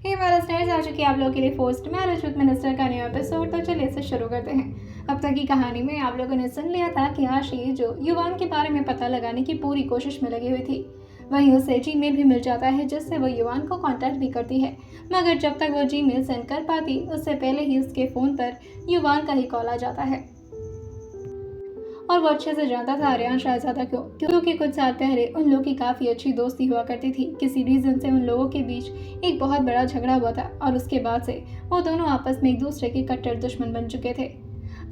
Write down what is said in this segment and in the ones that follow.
हे listeners, आ चुकी है आप लोगों के लिए फर्स्ट में राजपूत मिनिस्टर का नया एपिसोड। तो चलिए इसे शुरू करते हैं। अब तक की कहानी में आप लोगों ने सुन लिया था कि आशी जो युवान के बारे में पता लगाने की पूरी कोशिश में लगी हुई थी, वहीं उसे जीमेल भी मिल जाता है जिससे वो युवान को कांटेक्ट भी करती है। मगर जब तक वो जीमेल सेंड कर पाती उससे पहले ही उसके फ़ोन पर युवान का ही कॉल आ जाता है। और वो अच्छे से जानता था आर्यन शहजादा क्योंकि कुछ साल पहले उन लोगों की काफ़ी अच्छी दोस्ती हुआ करती थी। किसी रीज़न से उन लोगों के बीच एक बहुत बड़ा झगड़ा हुआ था और उसके बाद से वो दोनों आपस में एक दूसरे के कट्टर दुश्मन बन चुके थे।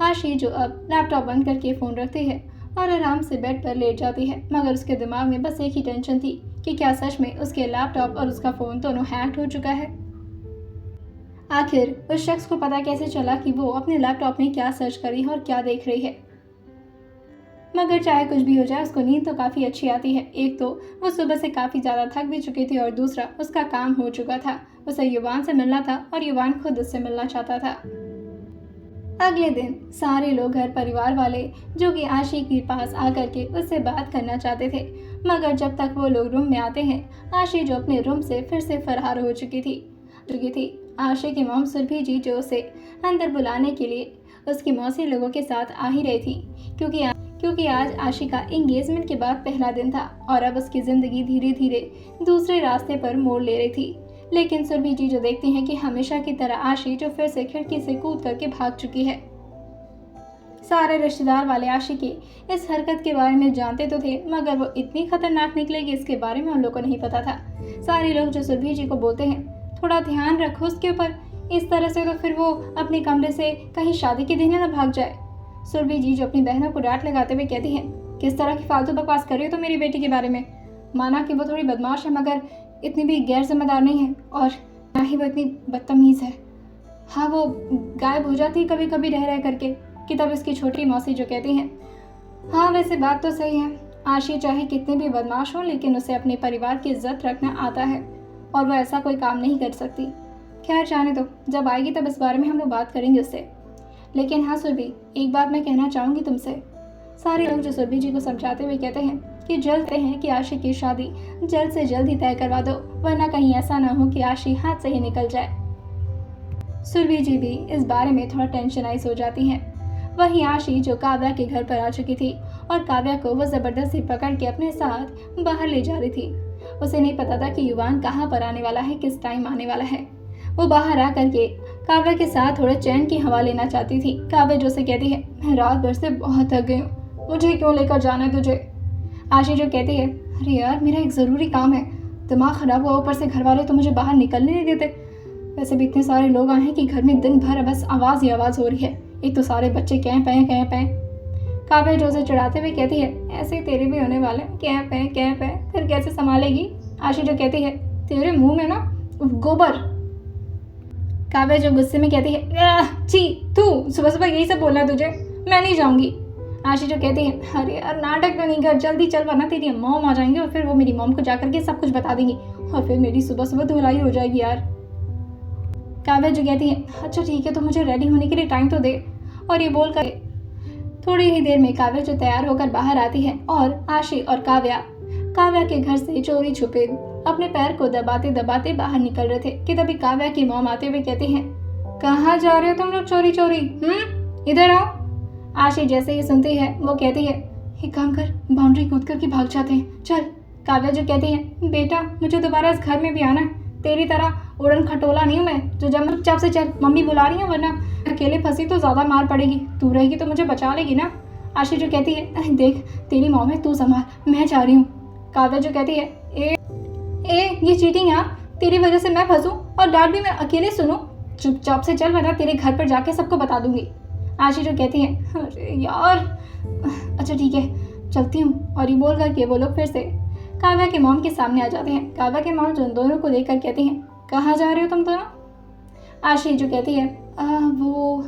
आशी जो अब लैपटॉप बंद करके फ़ोन रखती है और आराम से बेड पर लेट जाती है, मगर उसके दिमाग में बस एक ही टेंशन थी कि क्या सच में उसके लैपटॉप और उसका फ़ोन दोनों हैक्ड हो चुका है। आखिर उस शख्स को पता कैसे चला कि वो अपने लैपटॉप में क्या सर्च करी और क्या देख रही है। मगर चाहे कुछ भी हो जाए उसको नींद तो काफ़ी अच्छी आती है। एक तो वो सुबह से काफ़ी ज़्यादा थक भी चुकी थी और दूसरा उसका काम हो चुका था। उसे युवान से मिलना था और युवान खुद उससे मिलना चाहता था। अगले दिन सारे लोग घर परिवार वाले जो कि आशी के पास आकर के उससे बात करना चाहते थे, मगर जब तक वो लोग रूम में आते हैं आशी जो अपने रूम से फिर से फरार हो चुकी थी। आशी की मॉम सुरभि जी जो उसे अंदर बुलाने के लिए उसकी मौसी लोगों के साथ आ ही रही थी, क्योंकि आज आशी का एंगेजमेंट के बाद पहला दिन था और अब उसकी ज़िंदगी धीरे धीरे दूसरे रास्ते पर मोड़ ले रही थी। लेकिन सुरभि जी जो देखती हैं कि हमेशा की तरह आशी जो फिर से खिड़की से कूद करके भाग चुकी है। सारे रिश्तेदार वाले आशी की इस हरकत के बारे में जानते तो थे, मगर वो इतनी खतरनाक निकलेगी इसके बारे में उन लोगों को नहीं पता था। सारे लोग जो सुरभि जी को बोलते हैं थोड़ा ध्यान रखो उसके ऊपर, इस तरह से तो फिर वो अपने कमरे से कहीं शादी के दिन न भाग जाए। सुरभि जी जो अपनी बहनों को डांट लगाते हुए कहती हैं, किस तरह की फालतू बकवास कर रही हो तो मेरी बेटी के बारे में। माना कि वो थोड़ी बदमाश है मगर इतनी भी गैर जिम्मेदार नहीं है, और ना ही वो इतनी बदतमीज़ है। हाँ, वो गायब हो जाती है कभी कभी रह करके। कि तब इसकी छोटी मौसी जो कहती हैं, हाँ वैसे बात तो सही है, आशी चाहे कितनी भी बदमाश हो लेकिन उसे अपने परिवार की इज्जत रखना आता है और वह ऐसा कोई काम नहीं कर सकती। खैर जाने दो, जब आएगी तब इस बारे में हम लोग बात करेंगे उससे। लेकिन हाँ सुरभि, एक बात मैं कहना चाहूँगी तुमसे। सारे लोग जो सुरभि जी को समझाते हुए कहते हैं कि कि आशी की शादी जल्द से जल्द ही तय करवा दो, वरना कहीं ऐसा ना हो कि आशी हाथ से ही निकल जाए। सुरभि जी भी इस बारे में थोड़ा टेंशनाइज हो जाती हैं। वहीं आशी जो काव्या के घर पर आ चुकी थी और काव्या को वो जबरदस्ती पकड़ के अपने साथ बाहर ले जा रही थी। उसे नहीं पता था कि युवान कहाँ पर आने वाला है, किस टाइम आने वाला है। वो बाहर आकर के काव्या के साथ थोड़े चैन की हवा लेना चाहती थी। काव्या जो से कहती है, मैं रात भर से बहुत थक गई हूँ, मुझे क्यों लेकर जाना है तुझे। आशी जो कहती है, अरे यार मेरा एक ज़रूरी काम है, दिमाग ख़राब हुआ, ऊपर से घर वाले तो मुझे बाहर निकलने नहीं देते। वैसे भी इतने सारे लोग आए हैं कि घर में दिन भर बस आवाज़ ही आवाज़ हो रही है, एक तो सारे बच्चे कह पे। काव्या जो से चिढ़ाते हुए कहती है, ऐसे तेरे भी होने वाले, कह पे फिर कैसे संभालेगी। आशी जो कहती है, तेरे मुँह में ना गोबर। काव्या जो गुस्से में कहती है, छी तू सुबह सुबह यही सब बोलना है तुझे, मैं नहीं जाऊंगी। आशी जो कहती है, अरे यार नाटक तो नहीं कर, जल्दी चल वरना तेरी मॉम आ जाएंगे और फिर वो मेरी मॉम को जाकर के सब कुछ बता देंगी और फिर मेरी सुबह सुबह धुलाई हो जाएगी यार। काव्या जो कहती है, अच्छा ठीक है तो मुझे रेडी होने के लिए टाइम तो दे। और ये बोल कर थोड़ी ही देर में काव्या जो तैयार होकर बाहर आती है और आशी और काव्या के घर से चोरी छुपे अपने पैर को दबाते दबाते बाहर निकल रहे थे कि तभी काव्या की मॉम आते हुए कहती हैं, कहाँ जा रहे हो तुम लोग चोरी चोरी, इधर आओ। आशी जैसे ही सुनती है वो कहती है, एक काम कर, बाउंड्री कूद कर के भाग जाते हैं, चल। काव्या जो कहती है, बेटा मुझे दोबारा इस घर में भी आना है, तेरी तरह उड़न खटोला नहीं हूँ मैं जो जब चुपचाप से चल, मम्मी बुला रही है, वरना अकेले फंसी तो ज़्यादा मार पड़ेगी, तू रहेगी तो मुझे बचा लेगी ना। आशी जो कहती है, देख तेरी मॉम है, तू संभाल, मैं जा रही हूँ। काव्या जो कहती है, ये चीटिंग है, तेरी वजह से मैं फंसूं और डांट भी मैं अकेले सुनूं, चुपचाप से चल वरना तेरे घर पर जाके सबको बता दूंगी। आशी जो कहती है, अरे यार अच्छा ठीक है चलती हूँ। और ये बोल करके वो लोग फिर से काव्या के मॉम के सामने आ जाते हैं। काव्या के मॉम जो दोनों को देखकर कहती हैं, कहाँ जा रहे हो तुम दोनों। आशी जो कहती है, वो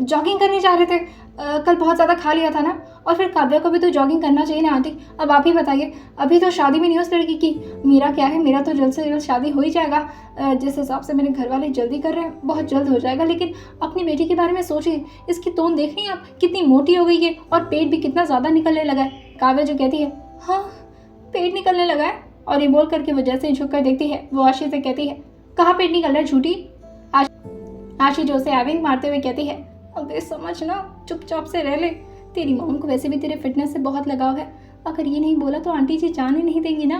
जॉगिंग करने जा रहे थे, कल बहुत ज़्यादा खा लिया था ना, और फिर काव्या को भी तो जॉगिंग करना चाहिए ना आंटी। अब आप ही बताइए, अभी तो शादी भी नहीं हो उस लड़की की, मेरा क्या है, मेरा तो जल्द से जल्द शादी हो ही जाएगा। जिस हिसाब से मेरे घर वाले जल्दी कर रहे हैं बहुत जल्द हो जाएगा। लेकिन अपनी बेटी के बारे में सोचिए, इसकी तोन देख रही हैं आप, कितनी मोटी हो गई है और पेट भी कितना ज़्यादा निकलने लगा है। काव्या जो कहती है, हाँ पेट निकलने लगा है। और ये बोल करके वो जैसे ही झुक कर देखती है वो आशी से कहती है, कहाँ पेट निकल रहा है झूठी। आशी जो उसे एविंग मारते हुए कहती है, अबे समझ ना, चुपचाप से रह ले। तेरी मॉम को वैसे भी तेरे फिटनेस से बहुत लगाव है, अगर ये नहीं बोला तो आंटी जी जान ही नहीं देंगी ना।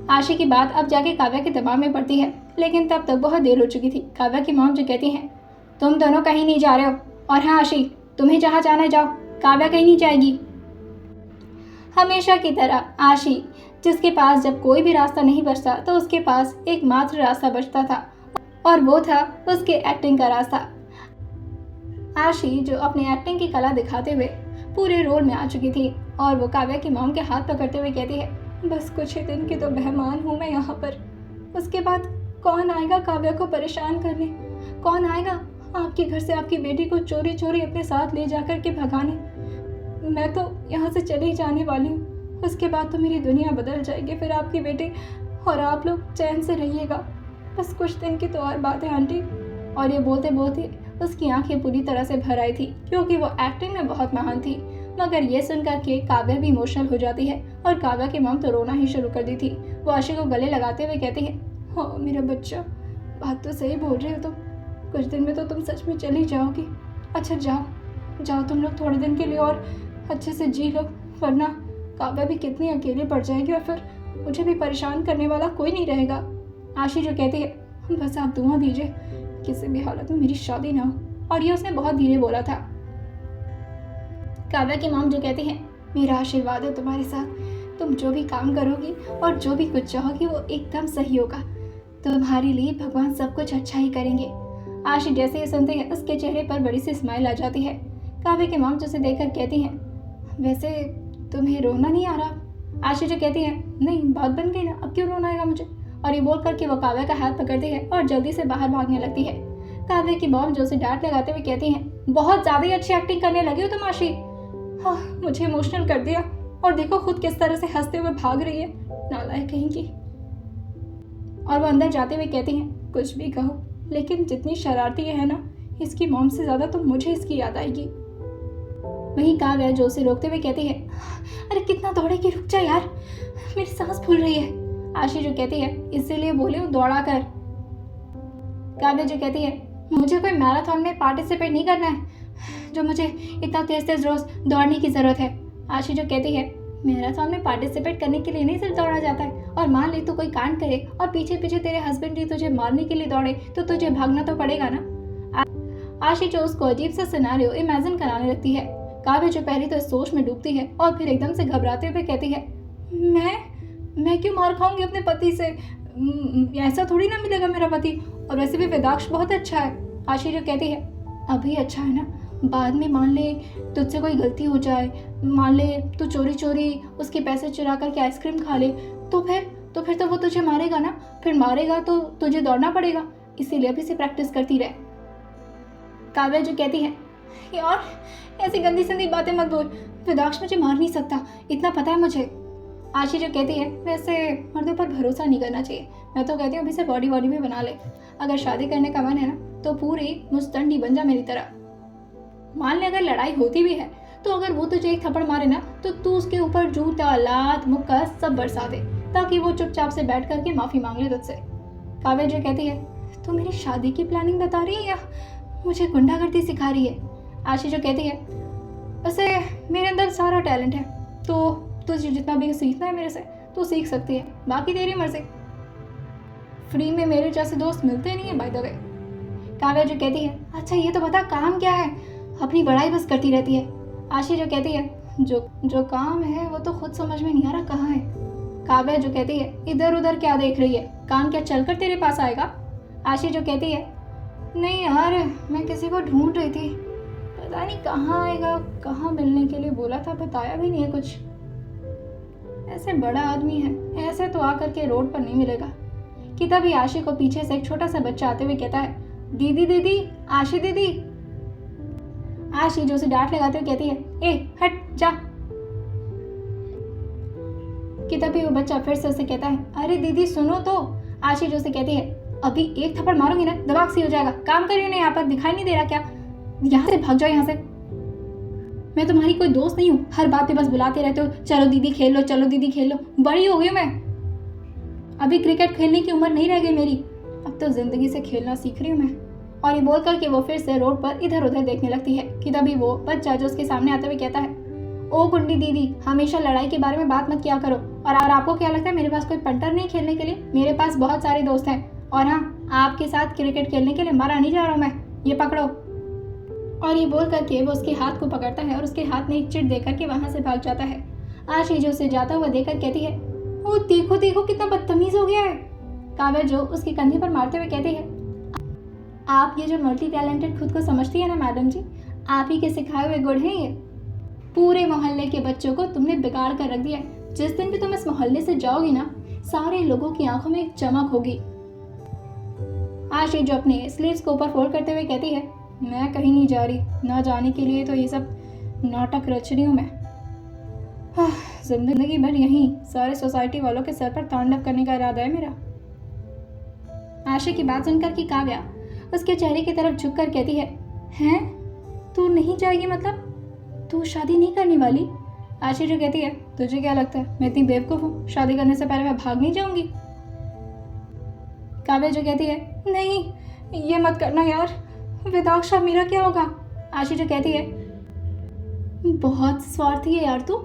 आशी की बात अब जाके काव्या के दिमाग में पड़ती है, लेकिन तब तक बहुत देर हो चुकी थी। काव्या की मॉम जो कहती हैं, तुम दोनों कहीं नहीं जा रहे हो, और हाँ आशी, तुम्हें जहाँ जाना है जाओ, काव्या कहीं नहीं जाएगी। हमेशा की तरह आशी, जिसके पास जब कोई भी रास्ता नहीं बचता तो उसके पास एकमात्र रास्ता बचता था, और वो था उसके एक्टिंग का रास्ता। आशी जो अपनी एक्टिंग की कला दिखाते हुए पूरे रोल में आ चुकी थी, और वो काव्या की मॉम के हाथ पकड़ते हुए कहती है, बस कुछ ही दिन की तो मेहमान हूँ मैं यहाँ पर, उसके बाद कौन आएगा काव्या को परेशान करने, कौन आएगा आपके घर से आपकी बेटी को चोरी चोरी अपने साथ ले जाकर के भगाने। मैं तो यहाँ से चली जाने वाली हूँ, उसके बाद तो मेरी दुनिया बदल जाएगी, फिर आपकी बेटी और आप लोग चैन से रहिएगा, बस कुछ दिन की तो और बात है आंटी। और ये बोलते बोलते उसकी आंखें पूरी तरह से भर आई थी, क्योंकि वो एक्टिंग में बहुत महान थी। मगर ये सुनकर के काव्या भी इमोशनल हो जाती है, और काव्या की मॉम तो रोना ही शुरू कर दी थी। वो आशी को गले लगाते हुए कहती है, हाँ मेरा बच्चा, बात तो सही बोल रहे हो तुम, कुछ दिन में तो तुम सच में चली जाओगी। अच्छा जाओ जाओ, तुम लोग थोड़े दिन के लिए और अच्छे से जी लो, वरना काव्या भी कितनी अकेली पड़ जाएगी, और फिर मुझे भी परेशान करने वाला कोई नहीं रहेगा। आशी जो कहती है, बस आप दुआ दीजिए किसी भी हालत में मेरी शादी ना हो, और ये उसने बहुत धीरे बोला था। काव्या की मॉम जो कहती है, मेरा आशीर्वाद है तुम्हारे साथ, तुम जो भी काम करोगी और जो भी कुछ चाहोगी वो एकदम सही होगा, तुम्हारे लिए भगवान सब कुछ अच्छा ही करेंगे। आशी जैसे ही सुनते हैं उसके चेहरे पर बड़ी सी स्माइल आ जाती है। काव्या की मॉम उसे देखकर कहती हैं, वैसे तुम्हें रोना नहीं आ रहा। आशी जो कहती है, नहीं बात बन गई ना, अब क्यों रोना आएगा मुझे। और ये बोल करके वो काव्या का हाथ पकड़ती है और जल्दी से बाहर भागने लगती है। काव्या की मॉम जो उसे डांट लगाते हुए कहती हैं, बहुत ज़्यादा ही अच्छी एक्टिंग करने लगी हो तुम आशी। हाँ मुझे इमोशनल कर दिया, और देखो खुद किस तरह से हंसते हुए भाग रही है, नालायक कहीं की। और वो अंदर जाते हुए कहती हैं, कुछ भी कहो लेकिन जितनी शरारती है ना, इसकी मॉम से ज़्यादा तो मुझे इसकी याद आएगी। वहीं काव्या जो उसे रोकते हुए कहती है, अरे कितना दौड़ेगी, रुक जा यार, मेरी सांस फूल रही है। आशी जो कहती है, इसीलिए बोले हूँ दौड़ा कर। काव्या जो कहती है, मुझे कोई मैराथन में पार्टिसिपेट नहीं करना है जो मुझे इतना तेज तेज रोज दौड़ने की ज़रूरत है। आशी जो कहती है, मैराथन में पार्टिसिपेट करने के लिए नहीं सिर्फ दौड़ा जाता है, और मान ले तू कोई कांड करे और पीछे पीछे तेरे हस्बैंड ही तुझे मारने के लिए दौड़े तो तुझे भागना तो पड़ेगा ना। आशी जो उसको अजीब सा सिनेरियो इमेजिन कराने लगती है। काव्या जो पहले तो इस सोच में डूबती है और फिर एकदम से घबराते हुए कहती है, मैं क्यों मार खाऊंगी अपने पति से, ऐसा थोड़ी ना मिलेगा मेरा पति, और वैसे भी वेदाक्ष बहुत अच्छा है। आशी जो कहती है, अभी अच्छा है ना, बाद में मान ले तुझसे कोई गलती हो जाए, मान ले तू चोरी चोरी उसके पैसे चुरा करके आइसक्रीम खा ले, तो फिर तो वो तुझे मारेगा ना, फिर मारेगा तो तुझे दौड़ना पड़ेगा, इसीलिए अभी से प्रैक्टिस करती रहे। काव्या जो कहती है, यार ऐसी गंदी संदी बातें मत बोल, वेदाक्ष मुझे मार नहीं सकता, इतना पता है मुझे। आशी जो कहती है, वैसे मर्दों पर भरोसा नहीं करना चाहिए, मैं तो कहती हूँ अभी से बॉडी भी बना ले, अगर शादी करने का मन है ना तो पूरी मुस्तंडी बन जा मेरी तरह। मान ले अगर लड़ाई होती भी है तो अगर वो तुझे एक थप्पड़ मारे ना तो तू उसके ऊपर जूता लात मुक्का सब बरसा दे, ताकि वो चुपचाप से बैठ करके माफ़ी मांग ले तुझसे। काव्या जो कहती है, तू मेरी शादी की प्लानिंग बता रही है या मुझे गुंडागर्दी सिखा रही है। आशी जो कहती है, वैसे मेरे अंदर सारा टैलेंट है, तो तुझे जितना भी सीखना है मेरे से तू सीख सकती है, बाकी तेरी मर्जी, फ्री में मेरे जैसे दोस्त मिलते नहीं है बाय द वे। काव्या जो कहती है, अच्छा ये तो बता काम क्या है, अपनी बड़ाई बस करती रहती है। आशी जो कहती है, जो काम है वो तो खुद समझ में नहीं आ रहा कहाँ है। काव्या जो कहती है, इधर उधर क्या देख रही है, काम क्या चलकर तेरे पास आएगा। आशी जो कहती है, नहीं यार मैं किसी को ढूंढ रही थी, पता नहीं कहाँ आएगा, कहाँ मिलने के लिए बोला था, बताया भी नहीं है कुछ, ऐसे बड़ा आदमी है, ऐसे तो आकर के रोड पर नहीं मिलेगा। कि तभी आशी को पीछे से एक छोटा सा बच्चा आते हुए कहता है, दीदी दीदी, आशी दीदी। आशी जो उसे डांट लगाते हुए कहती है, ए हट जा। कि तभी वो बच्चा फिर से उसे कहता है, अरे दीदी सुनो तो। आशी जो उसे कहती है, अभी एक थप्पड़ मारूंगी ना दिमाग सी हो जाएगा, काम कर रही हो ना यहाँ पर, दिखाई नहीं दे रहा क्या, यहाँ से भाग जाओ यहाँ से, मैं तुम्हारी कोई दोस्त नहीं हूँ, हर बात पे बस बुलाते रहते हो, चलो दीदी खेल लो, चलो दीदी खेल लो, बड़ी हो गई मैं, अभी क्रिकेट खेलने की उम्र नहीं रह गई मेरी, अब तो ज़िंदगी से खेलना सीख रही हूँ मैं। और ये बोल कर के वो फिर से रोड पर इधर उधर देखने लगती है कि तभी वो बच्चा जो उसके सामने आते हुए कहता है, ओ गुंडी दीदी, हमेशा लड़ाई के बारे में बात मत किया करो। और आपको क्या लगता है मेरे पास कोई पंटर नहीं खेलने के लिए? मेरे पास बहुत सारे दोस्त हैं। और हाँ, आपके साथ क्रिकेट खेलने के लिए मारा नहीं जा रहा हूँ मैं, ये पकड़ो। और ये बोल करके वो उसके हाथ को पकड़ता है और उसके हाथ में एक चिट देकर के वहाँ से भाग जाता है। आशी जो उसे जाता हुआ देखकर कहती है, ओ देखो देखो कितना बदतमीज हो गया है। काव्या जो उसके कंधे पर मारते हुए कहती है, आप ये जो मल्टी टैलेंटेड खुद को समझती है ना मैडम जी, आप ही के सिखाए हुए गुण हैं ये। पूरे मोहल्ले के बच्चों को तुमने बिगाड़ कर रख दिया है। जिस दिन भी तुम इस मोहल्ले से जाओगी ना, सारे लोगों की आंखों में एक चमक होगी। आशी जो अपने स्लीव्स को ऊपर फोल्ड करते हुए कहती है, मैं कहीं नहीं जा रही, ना जाने के लिए तो ये सब नाटक रच रही हूँ मैं। जिंदगी भर यहीं सारे सोसाइटी वालों के सर पर तांडव करने का इरादा है मेरा। आशी की बात सुनकर कि काव्या उसके चेहरे की तरफ झुककर कहती है, हैं? तू नहीं जाएगी मतलब? तू शादी नहीं करने वाली? आशी जो कहती है, तुझे क्या लगता है मैं इतनी बेवकूफ़ हूँ? शादी करने से पहले मैं भाग नहीं जाऊंगी? काव्या जो कहती है, नहीं ये मत करना यार, विदाक्षा मेरा क्या होगा? आशी जो कहती है, बहुत स्वार्थी है यार तू।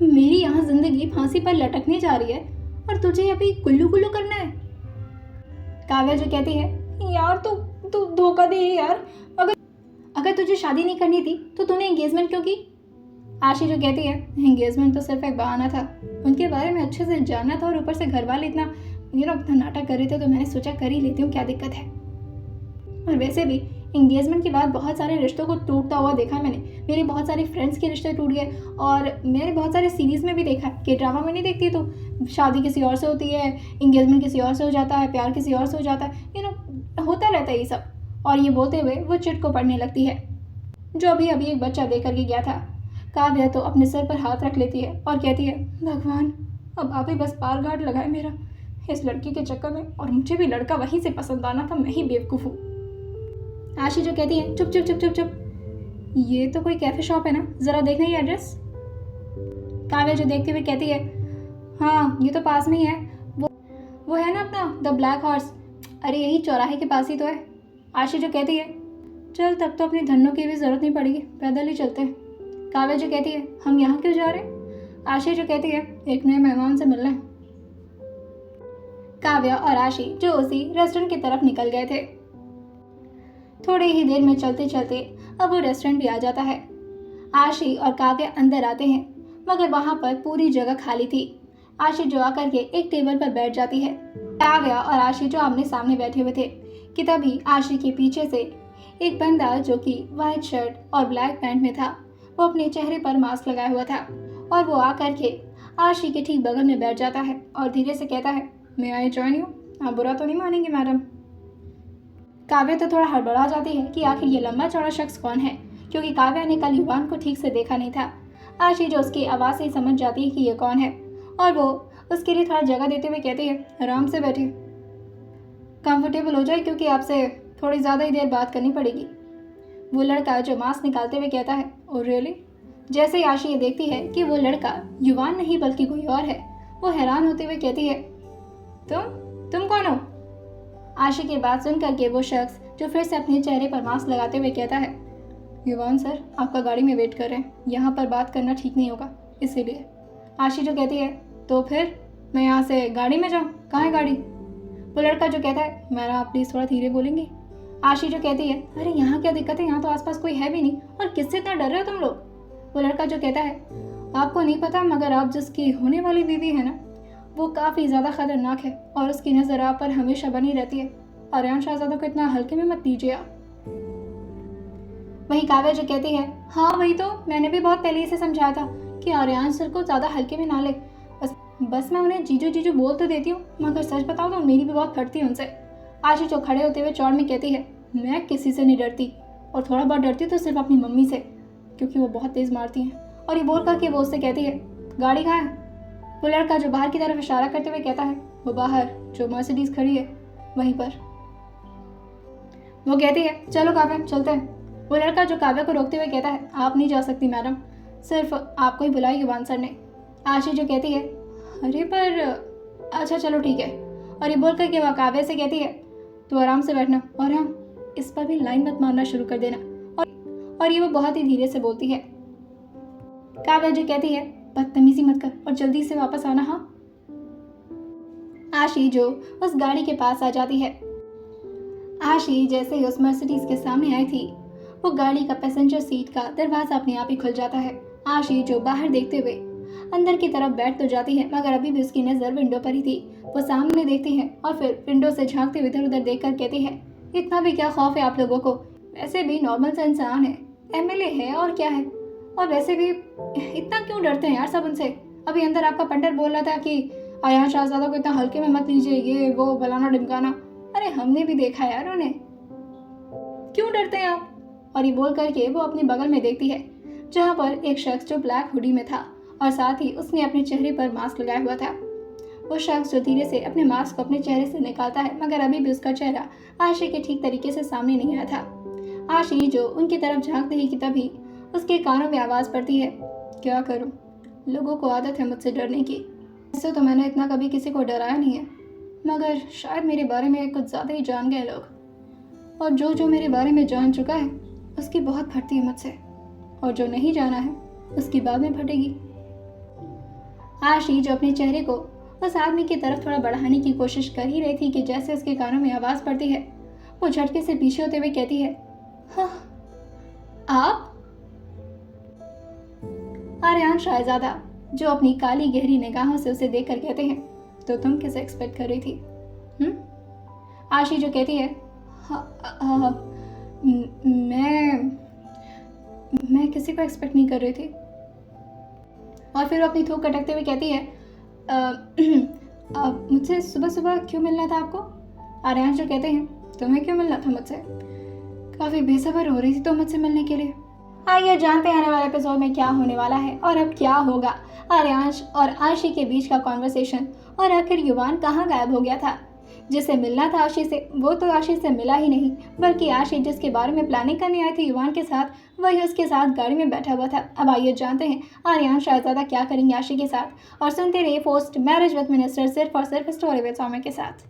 मेरी यहाँ जिंदगी फांसी पर लटकने जा रही है और तुझे अभी गुल्लू गुल्लू करना है। काव्या जो कहती है, यार तू धोखा दे यार, अगर तुझे शादी नहीं करनी थी तो तूने एंगेजमेंट क्यों की? आशी जो कहती है, एंगेजमेंट तो सिर्फ एक बहाना था, उनके बारे में अच्छे से जानना था और ऊपर से घर वाले इतना इतना नाटक कर रहे थे तो मैंने सोचा कर ही लेती हूँ, क्या दिक्कत है। और वैसे भी एंगेजमेंट के बाद बहुत सारे रिश्तों को टूटता हुआ देखा मैंने। मेरे बहुत सारे फ्रेंड्स के रिश्ते टूट गए और मैंने बहुत सारे सीरीज़ में भी देखा कि ड्रामा में नहीं देखती तो शादी किसी और से होती है, एंगेजमेंट किसी और से हो जाता है, प्यार किसी और से हो जाता है, होता रहता है ये सब। और ये बोलते हुए वो चिट को पढ़ने लगती है जो अभी अभी एक बच्चा दे करके गया था। काव्या तो अपने सर पर हाथ रख लेती है और कहती है, भगवान अब आप ही बस पार घाट लगाए मेरा इस लड़की के चक्कर में, और मुझे भी लड़का वहीं से पसंद आना था, मैं ही बेवकूफ़ हूँ। आशी जो कहती है, चुप चुप चुप चुप चुप, ये तो कोई कैफ़े शॉप है ना, ज़रा देखना ये एड्रेस। काव्या जो देखते हुए कहती है, हाँ ये तो पास में ही है, वो है ना अपना द ब्लैक हॉर्स, अरे यही चौराहे के पास ही तो है। आशी जो कहती है, चल तब तो अपनी धनों की भी ज़रूरत नहीं पड़ेगी, पैदल ही चलते हैं। काव्या जो कहती है, हम यहाँ क्यों जा रहे हैं? आशी जो कहती है, एक नए मेहमान से मिलना है। काव्या और आशी जो उसी रेस्टोरेंट की तरफ निकल गए थे। थोड़ी ही देर में चलते चलते अब वो रेस्टोरेंट भी आ जाता है। आशी और काव्या अंदर आते हैं मगर वहाँ पर पूरी जगह खाली थी। आशी जो आकर के एक टेबल पर बैठ जाती है। काव्या और आशी जो आमने सामने बैठे हुए थे कि तभी आशी के पीछे से एक बंदा जो कि वाइट शर्ट और ब्लैक पैंट में था, वो अपने चेहरे पर मास्क लगाया हुआ था और वो आकर के आशी के ठीक बगल में बैठ जाता है और धीरे से कहता है, मैं आई जॉइन यू, आप बुरा तो नहीं मानेंगे मैडम? काव्या तो थोड़ा हड़बड़ा जाती है कि आखिर ये लंबा चौड़ा शख्स कौन है, क्योंकि काव्या ने कल युवान को ठीक से देखा नहीं था। आशी जो उसकी आवाज़ से ही समझ जाती है कि ये कौन है और वो उसके लिए थोड़ा जगह देते हुए कहती है, आराम से बैठिए, कंफर्टेबल हो जाए क्योंकि आपसे थोड़ी ज़्यादा ही देर बात करनी पड़ेगी। वो लड़का जो मास्क निकालते हुए कहता है, ओ रियली? जैसे ही आशी ये देखती है कि वो लड़का युवान नहीं बल्कि कोई और है, वो हैरान होते हुए कहती है, तुम कौन हो? आशी की बात सुन करके वो शख्स जो फिर से अपने चेहरे पर मास्क लगाते हुए कहता है, युवान सर आपका गाड़ी में वेट कर रहे हैं, यहाँ पर बात करना ठीक नहीं होगा इसीलिए। आशी जो कहती है, तो फिर मैं यहाँ से गाड़ी में जाऊँ? कहाँ है गाड़ी? वो लड़का जो कहता है, मैडम आप प्लीज़ थोड़ा धीरे बोलेंगे। आशी जो कहती है, अरे यहाँ क्या दिक्कत है, यहाँ तो आसपास कोई है भी नहीं और किससे इतना डर रहे हो तुम लोग? वो लड़का जो कहता है, आपको नहीं पता मगर आप जिसकी होने वाली बीवी है ना, वो काफ़ी ज़्यादा ख़तरनाक है और उसकी नज़र आप पर हमेशा बनी रहती है। आर्यन शाहज़ादा को इतना हल्के में मत लीजिए आप। वहीं काव्या जो कहती है, हाँ वही तो मैंने भी बहुत पहले इसे समझाया था कि आर्यन सर को ज़्यादा हल्के में ना ले, बस मैं उन्हें जीजू जीजू बोल तो देती हूँ मगर सच बताओ तो मेरी भी बहुत फटती है उनसे। आशी जो खड़े होते हुए चौड़ में कहती है, मैं किसी से नहीं डरती और थोड़ा बहुत डरती तो सिर्फ अपनी मम्मी से, क्योंकि वो बहुत तेज़ मारती हैं। और ये बोल करके वो उससे कहती है, गाड़ी कहाँ है? वो लड़का जो बाहर की तरफ इशारा करते हुए कहता है, वो बाहर जो मर्सिडीज खड़ी है वहीं पर। वो कहती है, चलो काव्या चलते हैं। वो लड़का जो काव्या को रोकते हुए कहता है, आप नहीं जा सकती मैडम, सिर्फ आपको ही बुलाया युवान सर ने। आशी जो कहती है, अरे पर अच्छा चलो ठीक है। और ये बोल करके वह काव्या से कहती है, तो आराम से बैठना, और हाँ, इस पर भी लाइन मत मारना शुरू कर देना। और ये वो बहुत ही धीरे से बोलती है। काव्या जो कहती है, बदतमीजी मत कर और जल्दी से वापस आना। हाँ। आशी जो उस गाड़ी के पास आ जाती है। आशी जैसे ही उस मर्सिडीज के सामने आई थी, वो गाड़ी का पैसेंजर सीट का दरवाजा अपने आप ही खुल जाता है। आशी जो बाहर देखते हुए अंदर की तरफ बैठ तो जाती है, मगर अभी भी उसकी नज़र विंडो पर ही थी। वो सामने देखती है और फिर विंडो से झांकते हुए इधर उधर देखकर कहती है, इतना भी क्या खौफ है आप लोगों को? वैसे भी नॉर्मल सा इंसान है, एमएलए है और क्या है, और वैसे भी इतना क्यों डरते हैं यार सब उनसे? अभी अंदर आपका पंडित बोल रहा था कि आयान शहजादा को इतना हल्के में मत लीजिए, ये वो फलाना ढिमकाना। अरे हमने भी देखा यार उन्हें, क्यों डरते हैं आप? और ये बोल करके वो अपने बगल में देखती है, जहाँ पर एक शख्स जो ब्लैक हुडी में था और साथ ही उसने अपने चेहरे पर मास्क लगाया हुआ था। वो शख्स जो धीरे से अपने मास्क को अपने चेहरे से निकालता है, मगर अभी भी उसका चेहरा आशी के ठीक तरीके से सामने नहीं आया था। आशी जो उनकी तरफ झांकते ही कि तभी उसके कानों में आवाज़ पड़ती है, क्या करूं, लोगों को आदत है मुझसे डरने की। इससे तो मैंने इतना कभी किसी को डराया नहीं है, मगर शायद मेरे बारे में कुछ ज़्यादा ही जान गए लोग, और जो मेरे बारे में जान चुका है उसकी बहुत फटती है मुझसे, और जो नहीं जाना है उसकी बाद में फटेगी। आशी जो अपने चेहरे को उस आदमी की तरफ थोड़ा बढ़ाने की कोशिश कर ही रही थी कि जैसे उसके कानों में आवाज़ पड़ती है, वो झटके से पीछे होते हुए कहती है, हाँ आप? आर्यान शहजादा जो अपनी काली गहरी निगाहों से उसे देखकर कहते हैं, तो तुम किसे एक्सपेक्ट कर रही थी? आशी जो कहती है, मैं किसी को एक्सपेक्ट नहीं कर रही थी। और फिर वो अपनी थूक कटकते हुए कहती है, मुझसे सुबह सुबह क्यों मिलना था आपको? आर्यान जो कहते हैं, तुम्हें क्यों मिलना था मुझसे? काफ़ी बेसब्र हो रही थी तो मुझसे मिलने के लिए। आइए जानते हैं आने वाले एपिसोड में क्या होने वाला है और अब क्या होगा आर्यांश और आशी के बीच का कॉन्वर्सेशन, और आखिर युवान कहाँ गायब हो गया था? जिसे मिलना था आशी से, वो तो आशी से मिला ही नहीं, बल्कि आशी जिसके बारे में प्लानिंग करने आई थी युवान के साथ, वही उसके साथ गाड़ी में बैठा हुआ था। अब आइए जानते हैं आर्यान शहजादा क्या करेंगे आशी के साथ, और सुनते रहिए पोस्ट मैरिज विद मिनिस्टर सिर्फ और सिर्फ स्टोरी विद सौम्या के साथ।